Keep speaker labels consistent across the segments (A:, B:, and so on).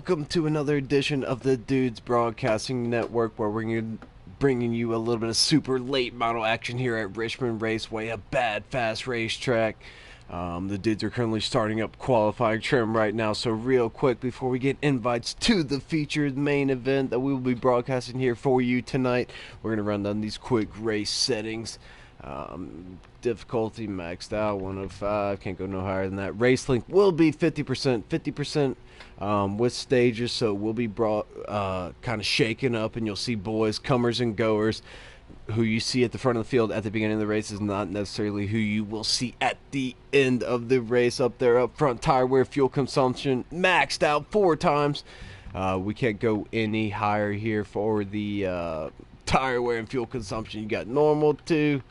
A: welcome to another edition of the Dudes Broadcasting Network, where we're bringing you a little bit of super late model action here at Richmond Raceway, a bad, fast racetrack. The Dudes are currently starting up qualifying trim right now, so real quick before we get invites to the featured main event that we will be broadcasting here for you tonight, we're going to run down these quick race settings. Difficulty maxed out 105, can't go no higher than that. Race length will be 50% with stages, so we'll be brought kind of shaken up, and you'll see boys, comers and goers. Who you see at the front of the field at the beginning of the race is not necessarily who you will see at the end of the race. Up there up front, tire wear, fuel consumption maxed out 4 times. We can't go any higher here for the tire wear and fuel consumption. You got normal, 2,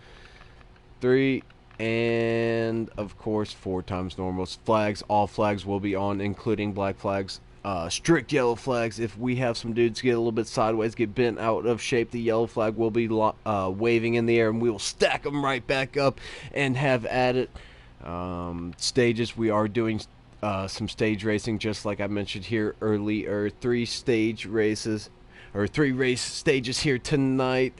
A: 3, and of course 4 times normal. Flags, all flags will be on, including black flags. Strict yellow flags. If we have some dudes get a little bit sideways, get bent out of shape, the yellow flag will be waving in the air, and we will stack them right back up and have at it. Stages, we are doing some stage racing, just like I mentioned here earlier. 3 race stages here tonight.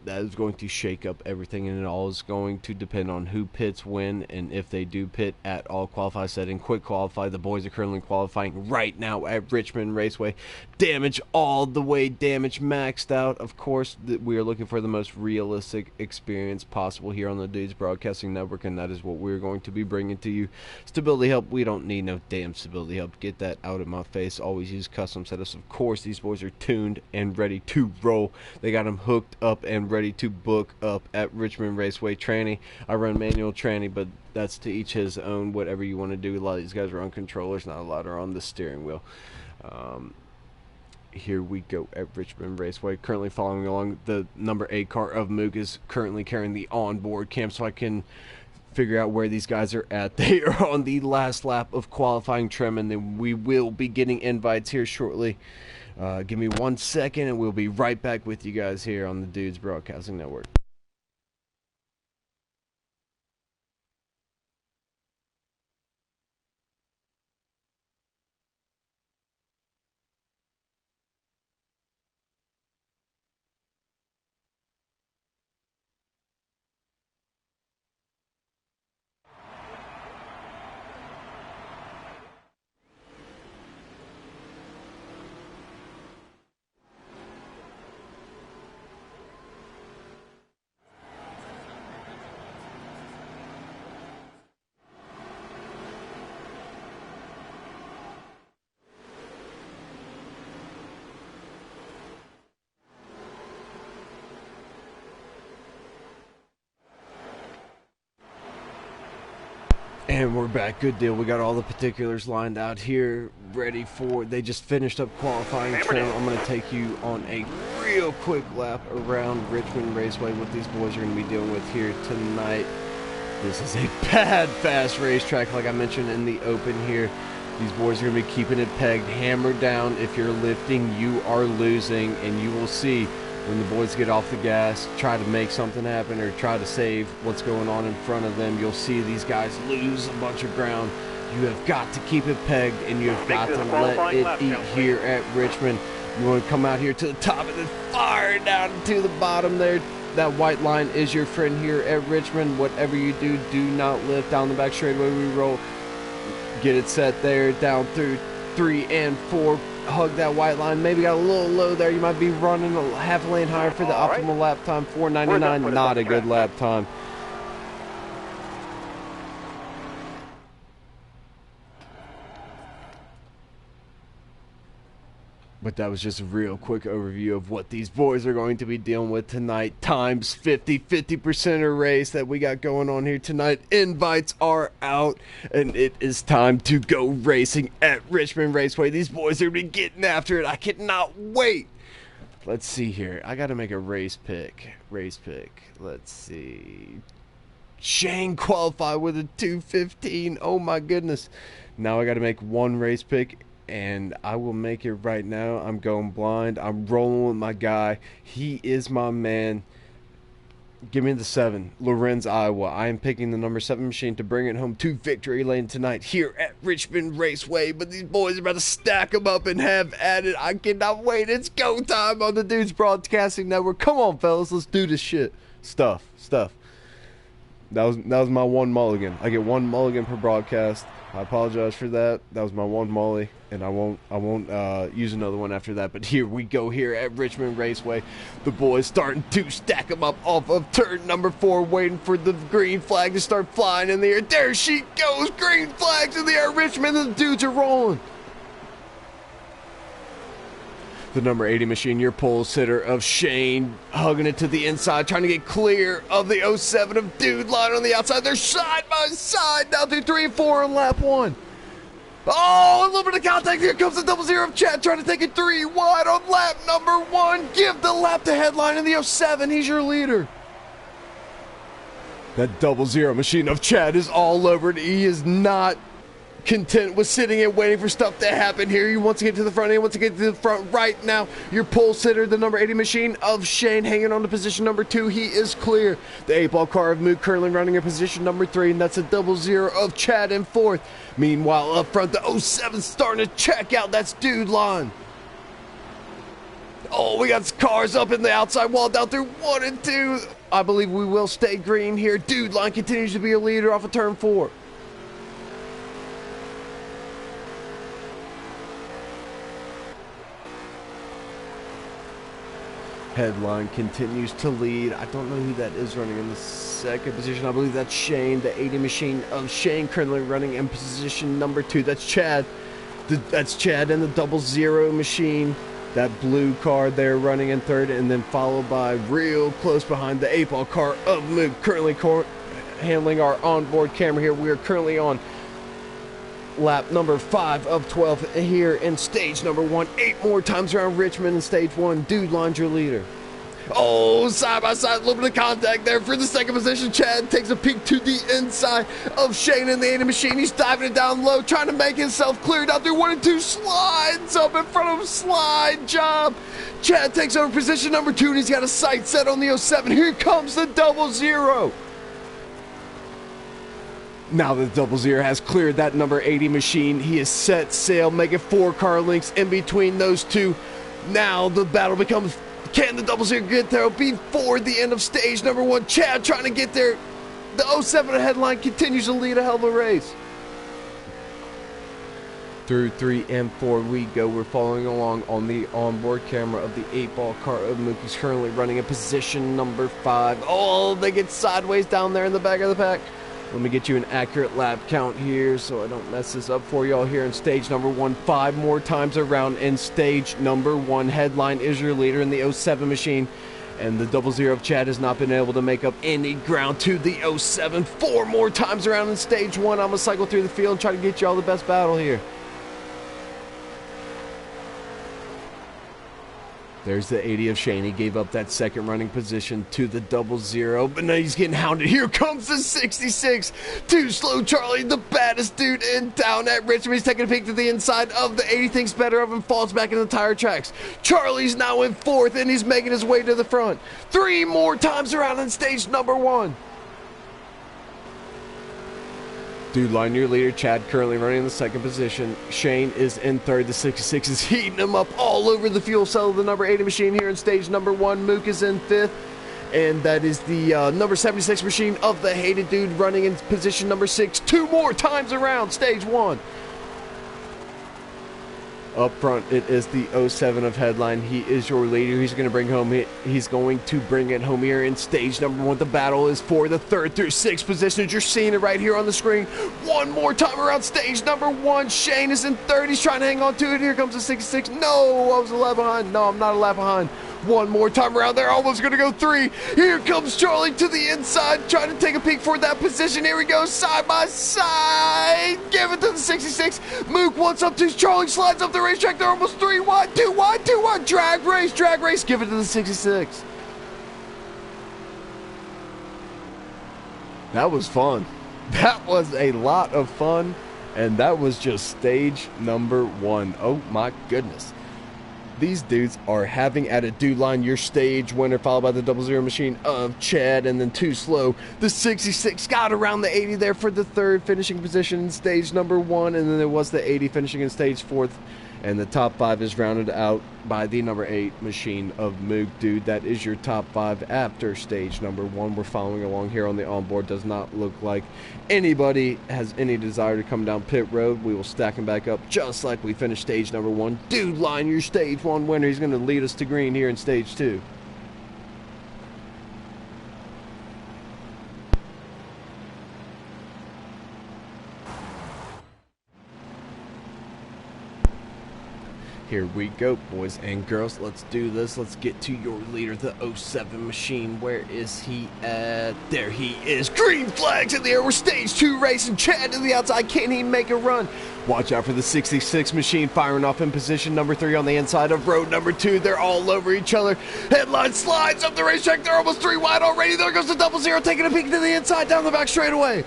A: That is going to shake up everything, and it all is going to depend on who pits when, and if they do pit at all qualify setting, quick qualify. The boys are currently qualifying right now at Richmond Raceway. Damage all the way, damage maxed out. Of course, we are looking for the most realistic experience possible here on the Dudes Broadcasting Network, and that is what we're going to be bringing to you. Stability help, we don't need no damn stability help. Get that out of my face. Always use custom setups. Of course, these boys are tuned and ready to roll. They got them hooked up and ready to book up at Richmond Raceway tranny. I run manual tranny, but that's to each his own. Whatever you want to do. A lot of these guys are on controllers, not a lot are on the steering wheel. Here we go at Richmond Raceway. Currently following along, the number 8 car of Moog is currently carrying the onboard cam, so I can figure out where these guys are at. They are on the last lap of qualifying trim, and then we will be getting invites here shortly. Give me 1 second, and we'll be right back with you guys here on the Dudes Broadcasting Network. And we're back. Good deal. We got all the particulars lined out here, ready for. They just finished up qualifying trim. I'm going to take you on a real quick lap around Richmond Raceway, what these boys are going to be dealing with here tonight. This is a bad, fast racetrack, like I mentioned in the open here. These boys are going to be keeping it pegged, hammered down. If you're lifting, you are losing, and you will see when the boys get off the gas, try to make something happen or try to save what's going on in front of them, you'll see these guys lose a bunch of ground. You have got to keep it pegged, and you have got to let it eat here at Richmond. You want to come out here to the top and then fire down to the bottom there. That white line is your friend here at Richmond. Whatever you do, do not lift down the back straightaway. We roll. Get it set there, down through 3 and 4. Hug that white line. Maybe got a little low there. You might be running a half lane higher for the optimal lap time. 4:99, not a good lap time. But that was just a real quick overview of what these boys are going to be dealing with tonight. Times 50% a race that we got going on here tonight. Invites are out, and it is time to go racing at Richmond Raceway. These boys are going to be getting after it. I cannot wait. Let's see here. I got to make a race pick. Let's see. Shane qualified with a 2:15. Oh, my goodness. Now I got to make one race pick, and I will make it right now. I'm going blind. I'm rolling with my guy. He is my man. Give me the 7, Lorenz, Iowa. I am picking the number 7 machine to bring it home to victory lane tonight here at Richmond Raceway. But these boys are about to stack them up and have at it. I cannot wait. It's go time on the Dudes Broadcasting Network. Come on, fellas. Let's do this shit. Stuff. That was my one mulligan. I get one mulligan per broadcast. I apologize for that. That was my one mully, and I won't use another one after that. But here we go here at Richmond Raceway. The boys starting to stack them up off of turn number 4, waiting for the green flag to start flying in the air. There she goes, green flags in the air. Richmond, and the dudes are rolling. The number 80 machine, your pole sitter of Shane, hugging it to the inside, trying to get clear of the 07 of Dude line on the outside. They're side by side now through 3 and 4 on lap 1. Oh, a little bit of contact. Here comes the 00 of Chad trying to take it 3 wide on lap number 1. Give the lap to headline in the 07. He's your leader. That 00 machine of Chad is all over it. He is not content with sitting and waiting for stuff to happen here. He wants to get to the front. He wants to get to the front right now. Your pole sitter, the number 80 machine of Shane, hanging on to position number 2. He is clear. The 8-ball car of Mook currently running in position number 3, and that's a 00 of Chad in 4th. Meanwhile, up front, the 07 starting to check out. That's Dude line. Oh, we got cars up in the outside wall down through 1 and 2. I believe we will stay green here. Dude line continues to be a leader off of turn 4. Headline continues to lead. I don't know who that is running in the 2nd position. I believe that's Shane, the 80 machine of Shane, currently running in position number 2. That's Chad. That's Chad and the 00 machine. That blue car there running in 3rd, and then followed by real close behind the 8-ball car of Mook, currently handling our onboard camera here. We are currently on lap number 5 of 12 here in stage number 1. 8 more times around Richmond in stage 1. Dude lines your leader. Oh, side by side, a little bit of contact there for the 2nd position. Chad takes a peek to the inside of Shane in the 80 machine. He's diving it down low, trying to make himself clear down through 1 and 2. Slides up in front of him. Slide job. Chad takes over position number 2, and he's got a sight set on the 07. Here comes the 00. Now that the 00 has cleared that number 80 machine, he is set sail, making 4 car lengths in between those two. Now the battle becomes, can the 00 get there before the end of stage number 1? Chad trying to get there. The 07 headline continues to lead a hell of a race. Through 3 and 4 we go. We're following along on the onboard camera of the 8-ball car of Mook. He's currently running in position number 5. Oh, they get sideways down there in the back of the pack. Let me get you an accurate lap count here so I don't mess this up for y'all here in stage number 1. 5 more times around in stage number 1. Headline is your leader in the 07 machine. And the 00 of Chad has not been able to make up any ground to the 07. 4 more times around in stage 1. I'm going to cycle through the field and try to get y'all the best battle here. There's the 80 of Shane. He gave up that 2nd running position to the 00, but now he's getting hounded. Here comes the 66. Too slow Charlie, the baddest dude in town at Richmond. He's taking a peek to the inside of the 80. Thinks better of him, falls back into the tire tracks. Charlie's now in 4th, and he's making his way to the front. 3 more times around in stage number 1. Dude line your leader. Chad currently running in the 2nd position. Shane is in 3rd. The 66 is heating him up all over the fuel cell of the number 80 machine here in stage number 1. Mook is in 5th. And that is the number 76 machine of the hated dude running in position number 6. 2 more times around stage 1. Up front, it is the 07 of headline. He is your leader. He's going to bring it home here in stage number 1. The battle is for the 3rd through 6th positions. You're seeing it right here on the screen. 1 more time around stage number 1. Shane is in 3rd. He's trying to hang on to it. Here comes the 66. No, I was a lap behind. No, I'm not a lap behind. 1 more time around there. Almost going to go 3. Here comes Charlie to the inside, trying to take a peek for that position. Here we go, side by side. Give it to the 66. Mook wants up to Charlie, slides up the racetrack. They're almost 3 wide, 2 wide, 2 wide. Drag race. Give it to the 66. That was fun. That was a lot of fun. And that was just stage number 1. Oh my goodness. These dudes are having at it. Dude line, your stage winner, followed by the 00 machine of Chad, and then too slow. The 66 got around the 80 there for the third, finishing position in stage number 1, and then there was the 80 finishing in stage 4th. And the top 5 is rounded out by the number 8 machine of Moog. Dude, that is your top 5 after stage number 1. We're following along here on the onboard. Does not look like anybody has any desire to come down pit road. We will stack him back up just like we finished stage number 1. Dude line, your stage 1 winner. He's going to lead us to green here in stage 2. Here we go, boys and girls. Let's do this. Let's get to your leader, the 07 machine. Where is he at? There he is. Green flags in the air. We're stage 2 racing. Chad to the outside. Can he make a run? Watch out for the 66 machine firing off in position number 3 on the inside of road number 2. They're all over each other. Headline slides up the racetrack. They're almost 3 wide already. There goes the 00 taking a peek to the inside down the back straightaway.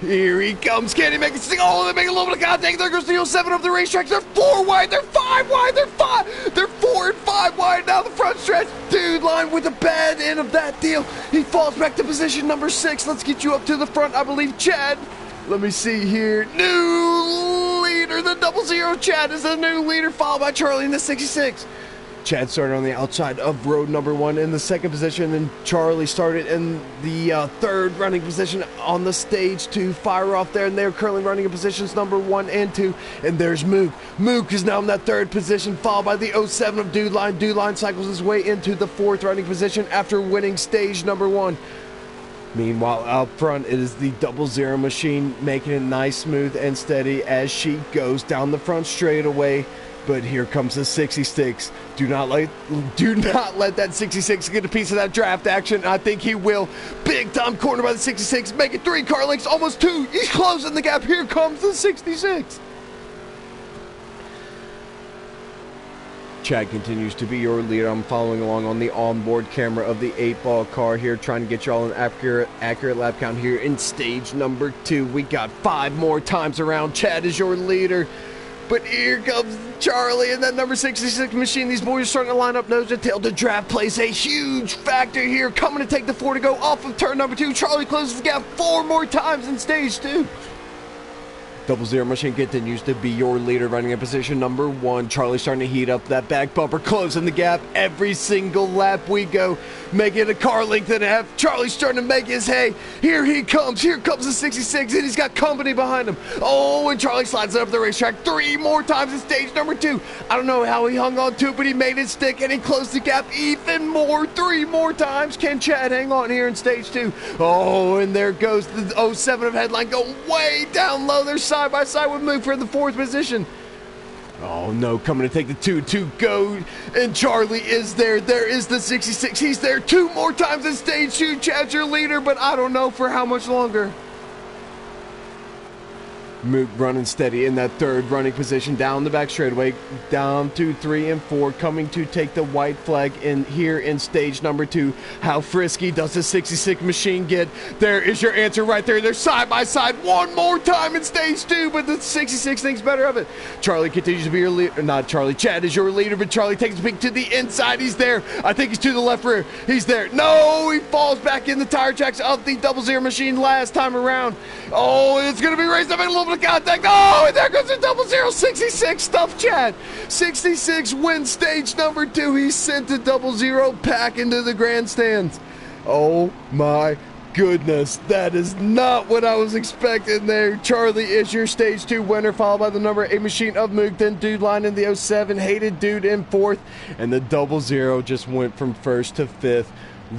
A: Here he comes. Can he make it? Oh, they make a little bit of contact. There goes the 07 up the racetrack. They're 4 wide. They're 5 wide. They're 4 and 5 wide now the front stretch. Dude line with the bad end of that deal. He falls back to position number 6. Let's get you up to the front. I believe Chad. Let me see here. New leader, the 00. Chad is the new leader, followed by Charlie in the 66. Chad started on the outside of road number 1 in the 2nd position, and Charlie started in the 3rd running position on the stage 2 fire off there, and they're currently running in positions number 1 and 2. And there's Mook. Mook is now in that 3rd position, followed by the 07 of Dude Line. Dude Line cycles his way into the 4th running position after winning stage number 1. Meanwhile, out front, it is the 00 machine making it nice, smooth, and steady as she goes down the front straightaway. But here comes the 66. Do not let that 66 get a piece of that draft action. I think he will. Big time corner by the 66. Make it 3 car lengths, almost 2. He's closing the gap. Here comes the 66. Chad continues to be your leader. I'm following along on the onboard camera of the 8-ball car here, trying to get y'all an accurate lap count here in stage number 2. We got 5 more times around. Chad is your leader. But here comes Charlie and that number 66 machine. These boys are starting to line up nose to tail. The draft plays a huge factor here. Coming to take the 4 to go off of turn number 2. Charlie closes the gap 4 more times in stage 2. 00 machine continues to be your leader, running in position number 1. Charlie starting to heat up that back bumper, closing the gap every single lap we go. Make it a car length and a half. Charlie's starting to make his hay. Here he comes. Here comes the 66, and he's got company behind him. Oh, and Charlie slides it up the racetrack 3 more times in stage number 2. I don't know how he hung on to it, but he made it stick, and he closed the gap even more. 3 more times. Can Chad hang on here in stage 2? Oh, and there goes the 07 of Headline going way down low. They're side by side with Moog for the 4th position. Oh no, coming to take the 2 to go, and Charlie is there. There is the 66. He's there 2 more times in stage 2. Chad's your leader, but I don't know for how much longer. Mook running steady in that 3rd running position down the back straightaway, down to 3 and 4, coming to take the white flag in here in stage number 2. How frisky does the 66 machine get? There is your answer right there. They're side by side 1 more time in stage 2, but the 66 thinks better of it. Charlie continues to be your leader. Not Charlie. Chad is your leader, but Charlie takes a peek to the inside. He's there. I think he's to the left rear. He's there. No, he falls back in the tire tracks of the 00 machine last time around. Oh, it's going to be raised up in a little bit of contact. Oh, and there goes the 00. 66 stuffed Chad. 66 wins stage number 2. He sent the 00 back into the grandstands. Oh my goodness, that is not what I was expecting there. Charlie is your stage 2 winner, followed by the number 8 machine of Moog, then Dude Line in the 07, Hated Dude in 4th, and the 00 just went from 1st to 5th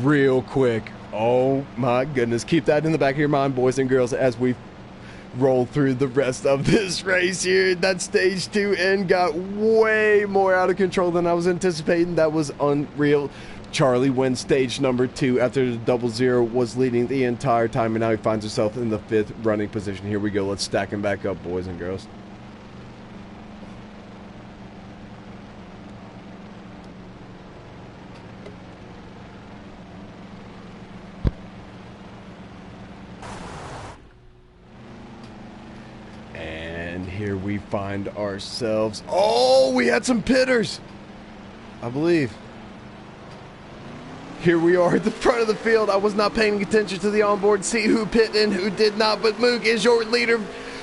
A: real quick. Oh my goodness, keep that in the back of your mind, boys and girls, as we roll through the rest of this race here. That stage 2 end got way more out of control than I was anticipating. That was unreal. Charlie wins stage number 2 after the 00 was leading the entire time, and now he finds himself in the 5th running position. Here we go. Let's stack him back up, boys and girls. And here we find ourselves. Oh, we had some pitters. I believe. Here we are at the front of the field. I was not paying attention to the onboard, see who pit in, who did not, but Mook is your leader.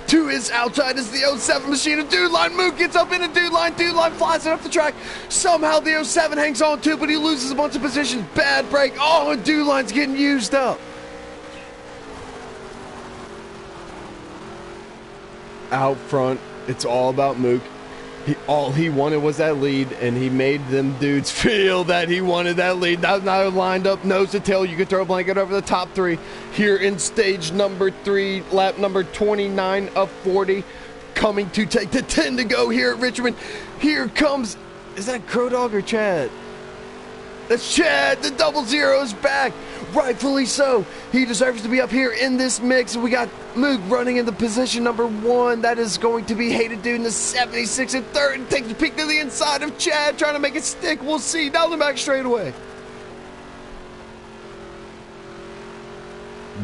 A: To his outside is the 07 machine of Dude Line. Mook gets up in a Dude Line flies it up the track. Somehow the 07 hangs on too, but he loses a bunch of positions. Bad break. Oh, and Dude Line's getting used up. Out front, it's all about Mook. All he wanted was that lead, and he made them dudes feel that he wanted that lead. Now lined up nose to tail. You can throw a blanket over the top three here in stage number 3, lap number 29 of 40. Coming to take the 10 to go here at Richmond. Here comes, is that Crow Dog or Chad? That's Chad. The 00 is back. Rightfully so. He deserves to be up here in this mix. We got Mook running into position number 1. That is going to be Hated Dude in the 76 and third. And takes a peek to the inside of Chad, trying to make it stick. We'll see. Down the back straightaway.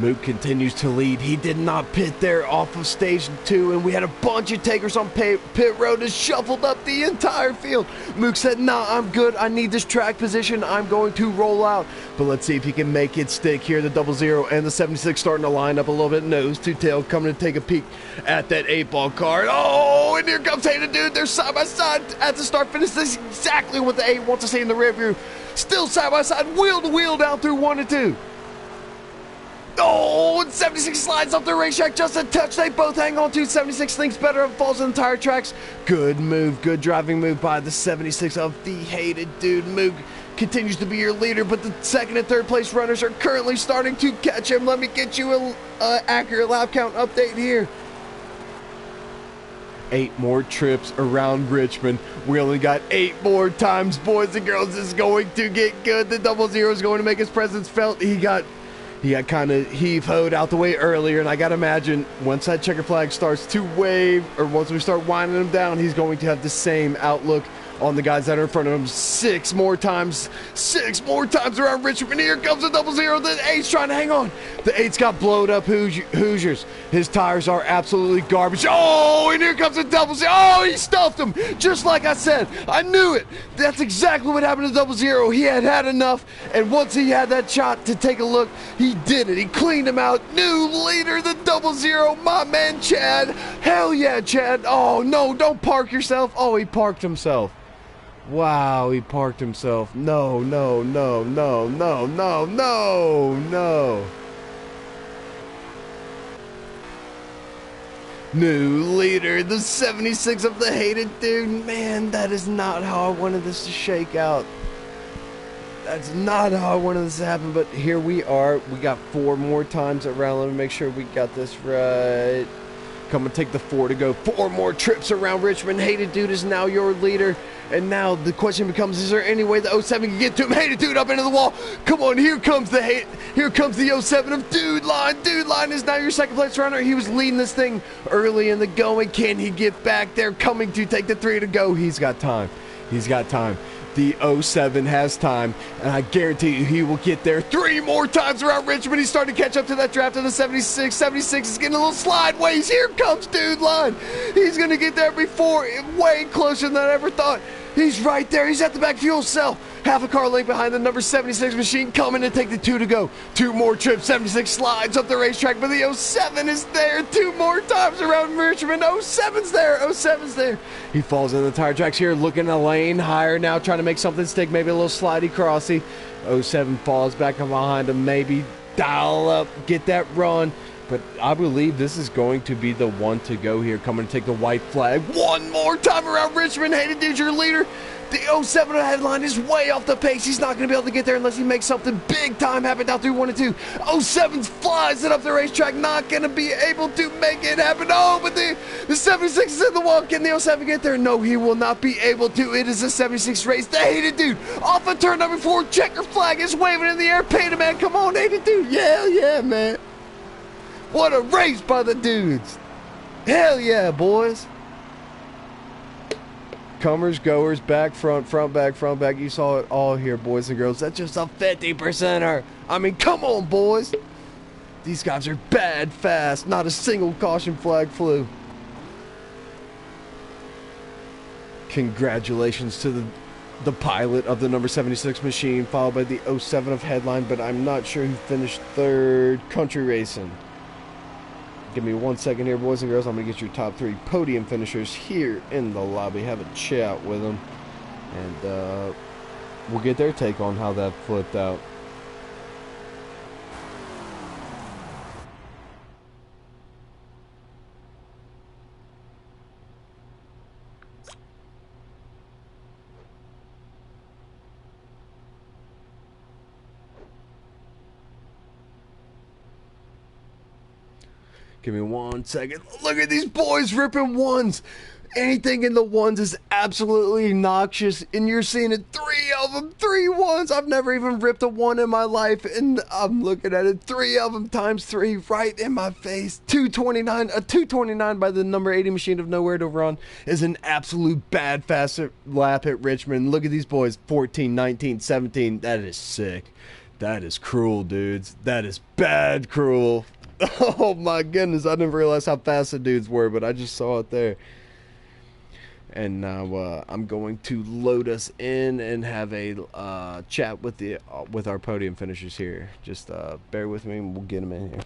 A: Mook continues to lead. He did not pit there off of stage 2, and we had a bunch of takers on pit road that shuffled up the entire field. Mook said, nah, I'm good. I need this track position. I'm going to roll out. But let's see if he can make it stick here. The 00 and the 76 starting to line up a little bit nose to tail, coming to take a peek at that 8-ball car. Oh, and here comes Hated Dude. They're side by side at the start finish. This is exactly what the 8 wants to see in the rear view. Still side by side, wheel to wheel down through 1 and 2. Oh, and 76 slides off the racetrack just a touch. They both hang on to. 76 thinks better and falls on the tire tracks. Good move, good driving move by the 76 of the Hated Dude. Mook continues to be your leader, but the second and third place runners are currently starting to catch him. Let me get you an accurate lap count update here. 8 more trips around Richmond. We only got 8 more times, boys and girls. This is going to get good. The 00 is going to make his presence felt. He got kind of heave-hoed out the way earlier, and I got to imagine once that checker flag starts to wave, or once we start winding him down, he's going to have the same outlook on the guys that are in front of him. 6 more times around Richmond. Here comes the 00. The 8's trying to hang on. The 8's got blowed up Hoosiers. His tires are absolutely garbage. Oh, and here comes the 00. Oh, he stuffed him. Just like I said. I knew it. That's exactly what happened to 00. He had had enough, and once he had that shot to take a look, he did it. He cleaned him out. New leader, the 00, my man Chad. Hell yeah, Chad. Oh, no, don't park yourself. Oh, he parked himself. Wow, he parked himself. No. New leader, the 76 of the Hated Dude. Man, that is not how I wanted this to shake out. That's not how I wanted this to happen, but here we are. We got 4 more times around. Let me make sure we got this right. Come and take the 4 to go. 4 more trips around Richmond. Hated Dude is now your leader. And now the question becomes, is there any way the 07 can get to him? Hated Dude up into the wall. Come on, here comes the 07 of Dude Line. Dude Line is now your second place runner. He was leading this thing early in the going. Can he get back there? Coming to take the 3 to go. He's got time. The 07 has time, and I guarantee you he will get there 3 more times around Richmond. He's starting to catch up to that draft of the 76. 76 is getting a little slideways. Here comes Dude Line. He's going to get there before, way closer than I ever thought. He's right there. He's at the back fuel cell. Half a car length behind the number 76 machine, coming to take the 2 to go. 2 more trips. 76 slides up the racetrack, but the 07 is there 2 more times around Richmond. 07's there. He falls in the tire tracks here, looking a lane higher now, trying to make something stick, maybe a little slidey crossy. 07 falls back behind him, maybe dial up, get that run. But I believe this is going to be the one to go here, coming to take the white flag. 1 more time around Richmond. Hated Dude, your leader. The 07 headline is way off the pace. He's not going to be able to get there unless he makes something big time happen down through 1 and 2. 07 flies it up the racetrack. Not going to be able to make it happen. Oh, but the 76 is in the wall. Can the 07 get there? No, he will not be able to. It is a 76 race. The Hated Dude off of turn number 4. Checker flag is waving in the air. Painted man, come on, Hated Dude. Yeah, man. What a race by the dudes. Hell yeah, boys. Comers, goers, back, front, back. You saw it all here, boys and girls. That's just a 50%er. I mean, come on, boys. These guys are bad fast. Not a single caution flag flew. Congratulations to the the pilot of the number 76 machine, followed by the 07 of Headline, but I'm not sure who finished third. Country Racing. Give me 1 second here, boys and girls. I'm going to get your top 3 podium finishers here in the lobby. Have a chat with them. And we'll get their take on how that flipped out. Give me 1 second. Look at these boys ripping ones. Anything in the ones is absolutely noxious, and you're seeing it. 3 of them, 3 ones. I've never even ripped a 1 in my life, and I'm looking at it. 3 of them times 3 right in my face. 229, a 229 by the number 80 machine of Nowhere to Run is an absolute bad fast lap at Richmond. Look at these boys, 14, 19, 17. That is sick. That is cruel, dudes. That is bad cruel. Oh my goodness, I didn't realize how fast the dudes were, but I just saw it there. And now I'm going to load us in and have a chat with our podium finishers here. Just bear with me and we'll get them in here.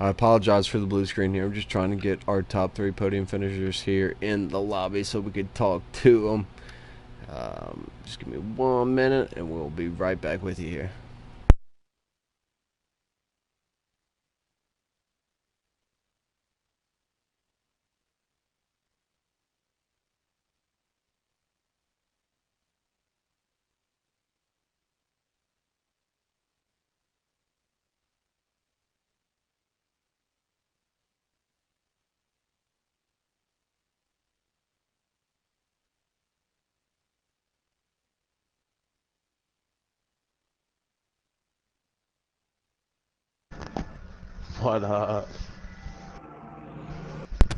A: I apologize for the blue screen here. I'm just trying to get our top 3 podium finishers here in the lobby so we could talk to them. Just give me 1 minute and we'll be right back with you here.
B: What up?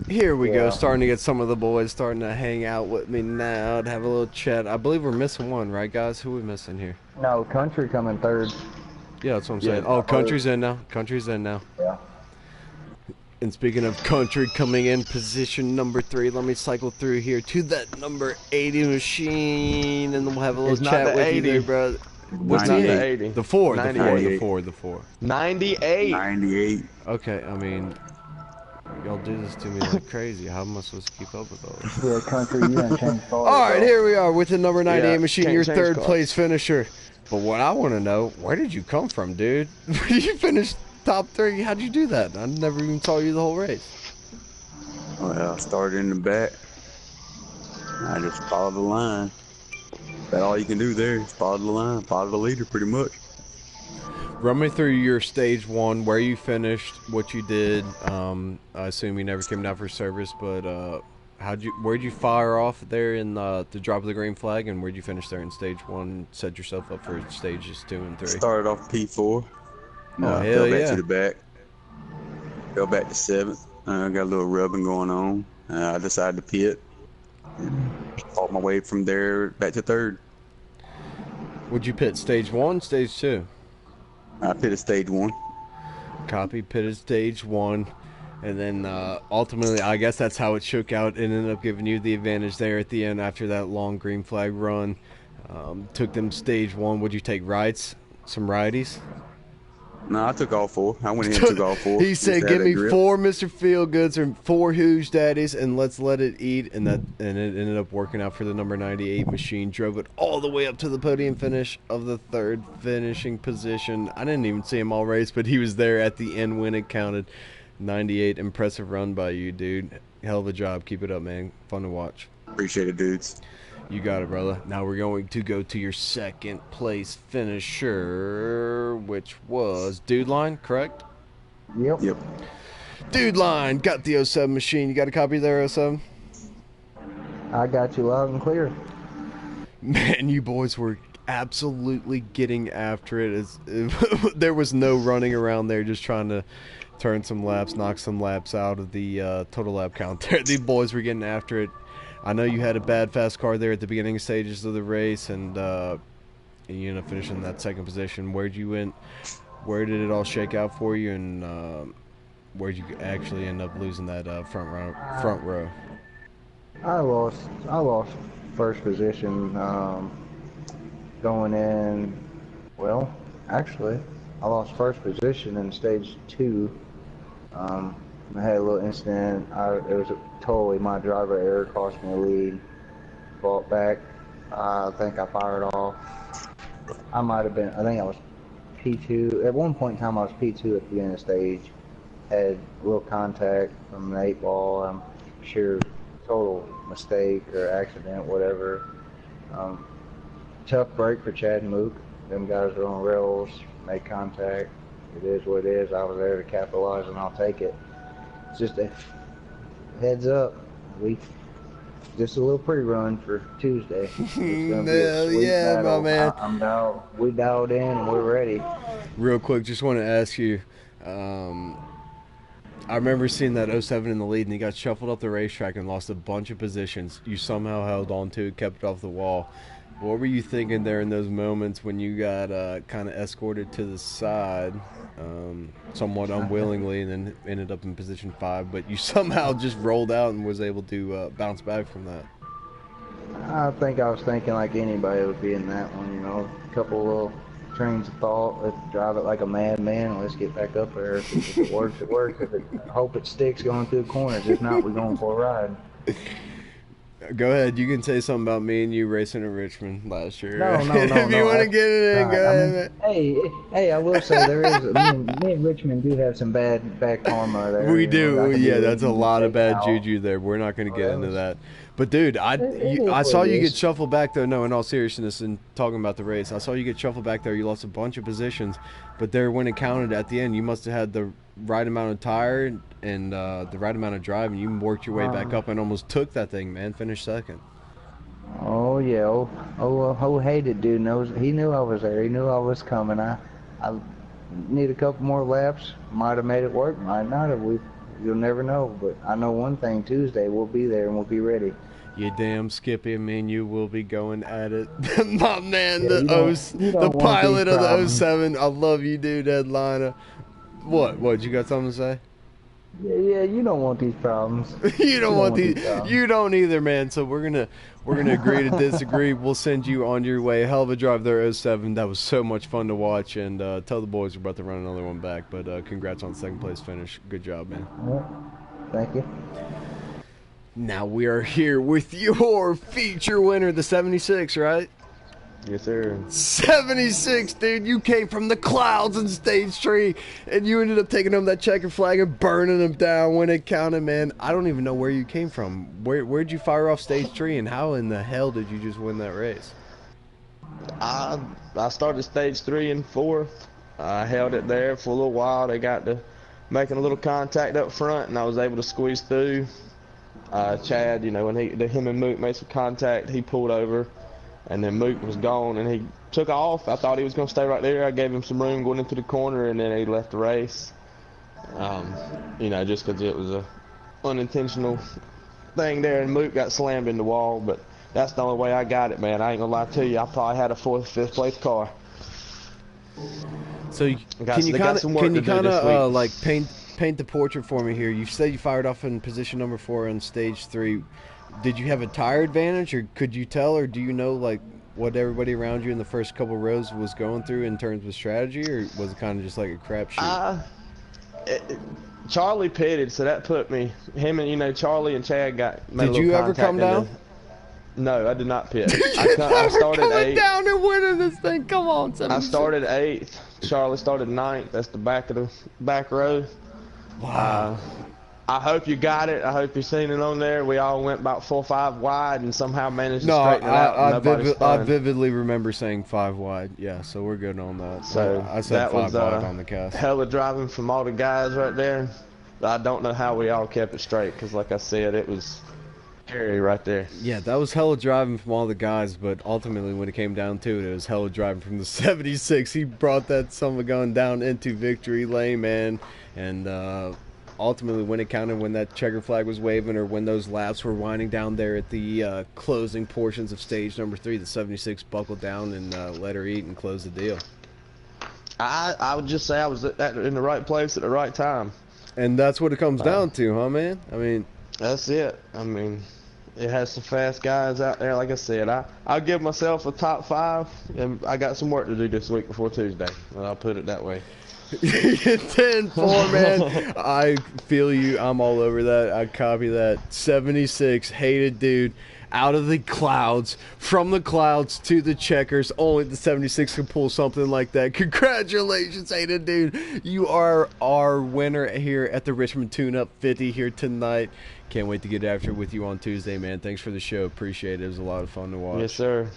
A: Here we go, starting to get some of the boys starting to hang out with me now to have a little chat. I believe we're missing one, right, guys? Who are we missing here?
C: No, Country coming third.
A: Yeah, that's what I'm saying. Oh, Country's in now. Country's in now.
C: Yeah.
A: And speaking of Country coming in position number 3, let me cycle through here to that number 80 machine, and then we'll have a little chat with 80. You there, bro. What's the 80? The 4, the 4.
B: 98.
D: 98.
A: Okay, I mean, y'all do this to me like crazy. How am I supposed to keep up with all this?
C: Yeah, Country, you done changed cars.
A: Alright, here we are with the number 98 machine, your third
B: cars.
A: place finisher. But what I want to know, where did you come from, dude? You finished top 3. How'd you do that? I never even saw you the whole race.
D: Well, I started in the back. I just followed the line. That's all you can do there is follow the line, follow the leader pretty much.
A: Run me through your stage 1, where you finished, what you did. I assume you never came down for service, but where'd you fire off there in the drop of the green flag, and where'd you finish there in stage 1? Set yourself up for stages 2 and 3.
D: Started off P4.
A: Hell
D: fell back
A: yeah.
D: to the back. Fell back to 7th. Got a little rubbing going on. I decided to pit. Fought my way from there back to 3rd.
A: Would you pit stage 1, stage 2?
D: I pitted stage 1.
A: Copy, pitted stage 1. And then ultimately, I guess that's how it shook out. It ended up giving you the advantage there at the end after that long green flag run. Took them stage 1. Would you take rides? Some rideys?
D: No, I took all 4. I went in and took all 4.
A: He said, "Give me 4 Mr. Feelgoods and 4 Hooge Daddies, and let's let it eat." And it ended up working out for the number 98 machine. Drove it all the way up to the podium finish of the 3rd finishing position. I didn't even see him all race, but he was there at the end when it counted. 98, impressive run by you, dude. Hell of a job. Keep it up, man. Fun to watch.
D: Appreciate it, dudes.
A: You got it, brother. Now we're going to go to your 2nd place finisher, which was Dude Line, correct?
C: Yep.
A: Dude Line, got the 07 machine. You got a copy there, 07?
C: I got you loud and clear.
A: Man, you boys were absolutely getting after it. There was no running around there just trying to turned some laps, knocked some laps out of the total lap count there. These boys were getting after it. I know you had a bad fast car there at the beginning stages of the race, and you ended up finishing that second position. Where did it all shake out for you, and where'd you actually end up losing that front row?
C: I lost first position going in. Well, actually, I lost first position in stage 2. I had a little incident. It was totally my driver error, cost me a lead. Brought back. I think I fired off. I might have been. I think I was P2. At one point in time, I was P2 at the beginning of the stage. Had a little contact from the 8 ball. I'm sure total mistake or accident, whatever. Tough break for Chad and Mook. Them guys are on rails, make contact. It is what it is. I was there to capitalize, and I'll take it. It's just a heads up. Just a little pre-run for Tuesday.
A: Hell yeah, my man.
C: We dialed in and we're ready.
A: Real quick, just want to ask you. I remember seeing that 07 in the lead, and he got shuffled off the racetrack and lost a bunch of positions. You somehow held on to it, kept it off the wall. What were you thinking there in those moments when you got kind of escorted to the side, somewhat unwillingly, and then ended up in position 5, but you somehow just rolled out and was able to bounce back from that?
C: I think I was thinking like anybody would be in that one, you know, a couple little trains of thought. Let's drive it like a madman. Let's get back up there. If it works, it works. I hope it sticks going through the corners. If not, we're going for a ride.
A: Go ahead. You can say something about me and you racing in Richmond last year.
C: No.
A: If you want to get it in, go ahead.
C: Hey, I will say there is. Me and Richmond do have some bad karma there.
A: We do. Yeah, that's a lot of bad juju there. We're not going to get into that. But dude, I saw you get shuffled back there. No, in all seriousness, and talking about the race, I saw you get shuffled back there. You lost a bunch of positions, but there when it counted at the end, you must have had the right amount of tire and the right amount of drive, and you worked your way back up and almost took that thing, man. Finished second.
C: Oh yeah, hated dude knows. He knew I was there. He knew I was coming. I need a couple more laps. Might have made it work. Might not have. You'll never know. But I know one thing: Tuesday we'll be there and we'll be ready.
A: You damn Skippy, man, you will be going at it. My man, the pilot of the 07. I love you, dude, headliner. What, you got something to say?
C: Yeah, you don't want these problems.
A: You don't want these. You don't either, man. So we're gonna agree to disagree. We'll send you on your way. Hell of a drive there, 07. That was so much fun to watch. And tell the boys we're about to run another one back. But congrats on the second place finish. Good job, man.
C: Thank you.
A: Now we are here with your feature winner, the 76, right?
B: Yes, sir.
A: 76, dude. You came from the clouds in stage 3, and you ended up taking home that checker flag and burning them down when it counted, man. I don't even know where you came from. Where'd you fire off stage 3, and how in the hell did you just win that race?
B: I started stage 3 and 4. I held it there for a little while. They got to making a little contact up front, and I was able to squeeze through. Chad, you know, when him and Mook made some contact, he pulled over, and then Mook was gone, and he took off. I thought he was going to stay right there. I gave him some room going into the corner, and then he left the race. You know, just because it was a unintentional thing there, and Mook got slammed in the wall. But that's the only way I got it, man. I ain't gonna lie to you. I probably had a 4th, 5th place car.
A: So can you kind of like paint the portrait for me here? You said you fired off in position number 4 on stage 3. Did you have a tire advantage, or could you tell, or do you know like what everybody around you in the first couple rows was going through in terms of strategy, or was it kind of just like a crapshoot?
B: Charlie pitted, so that put me. Him and, you know, Charlie and Chad
A: Did you ever come down?
B: No, I did not pit. I started 8th.
A: Down and winning this thing. Come on, 76.
B: I started 8th. Charlie started 9th. That's the back of the back row.
A: Wow.
B: I hope you got it. I hope you've seen it on there. We all went about 4 or 5 wide and somehow managed to straighten it out.
A: I vividly remember saying 5 wide. Yeah, so we're good on that.
B: So
A: I said
B: that
A: 5
B: was
A: wide on the cast.
B: Hella driving from all the guys right there. I don't know how we all kept it straight because, like I said, it was carry right there.
A: Yeah, that was hella driving from all the guys, but ultimately when it came down to it, it was hella driving from the 76. He brought that son of a gun down into victory lane, man. And ultimately when it counted, when that checker flag was waving or when those laps were winding down there at the closing portions of stage number 3, the 76 buckled down and let her eat and close the deal.
B: I would just say I was in the right place at the right time.
A: And that's what it comes down to, huh, man? I mean,
B: that's it. I mean, it has some fast guys out there. Like I said, I'll give myself a top 5, and I got some work to do this week before Tuesday. I'll put it that way.
A: 10-4, man. I feel you. I'm all over that. I copy that. 76, hated dude. Out of the clouds, from the clouds to the checkers. Only the 76 can pull something like that. Congratulations, hated dude. You are our winner here at the Richmond Tune-Up 50 here tonight. Can't wait to get after it with you on Tuesday, man. Thanks for the show. Appreciate it. It was a lot of fun to watch.
B: Yes, sir.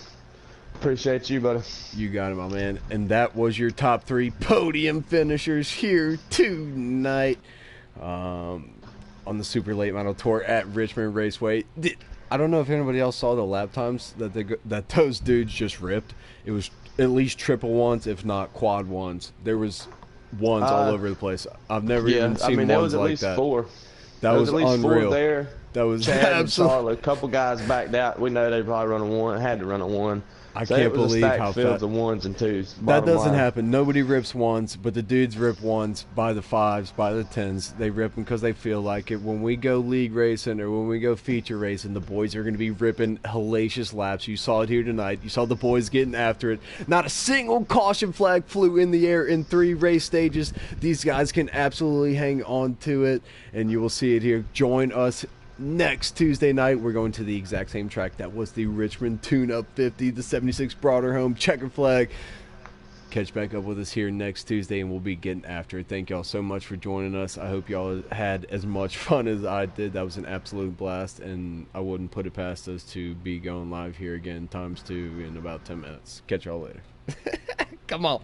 B: Appreciate you, buddy.
A: You got it, my man. And that was your top 3 podium finishers here tonight on the Super Late Model Tour at Richmond Raceway. I don't know if anybody else saw the lap times that those dudes just ripped. It was at least triple ones, if not quad ones. There was ones all over the place. I've never even seen ones like that. That was
B: at least
A: unreal.
B: 4 there.
A: That was
B: absolutely. A couple guys backed out. We know they probably run a 1, had to run a 1.
A: I can't believe how
B: fast. Of 1s and 2s.
A: That doesn't happen. Nobody rips 1s, but the dudes rip 1s by the 5s, by the 10s. They rip them because they feel like it. When we go league racing or when we go feature racing, the boys are going to be ripping hellacious laps. You saw it here tonight. You saw the boys getting after it. Not a single caution flag flew in the air in 3 race stages. These guys can absolutely hang on to it, and you will see it here. Join us next Tuesday night. We're going to the exact same track that was the Richmond Tune-Up 50. The 76 brought her home. Checker flag. Catch back up with us here next Tuesday, and we'll be getting after it. Thank y'all so much for joining us. I hope y'all had as much fun as I did. That was an absolute blast, and I wouldn't put it past us to be going live here again ×2 in about 10 minutes. Catch y'all later. Come on.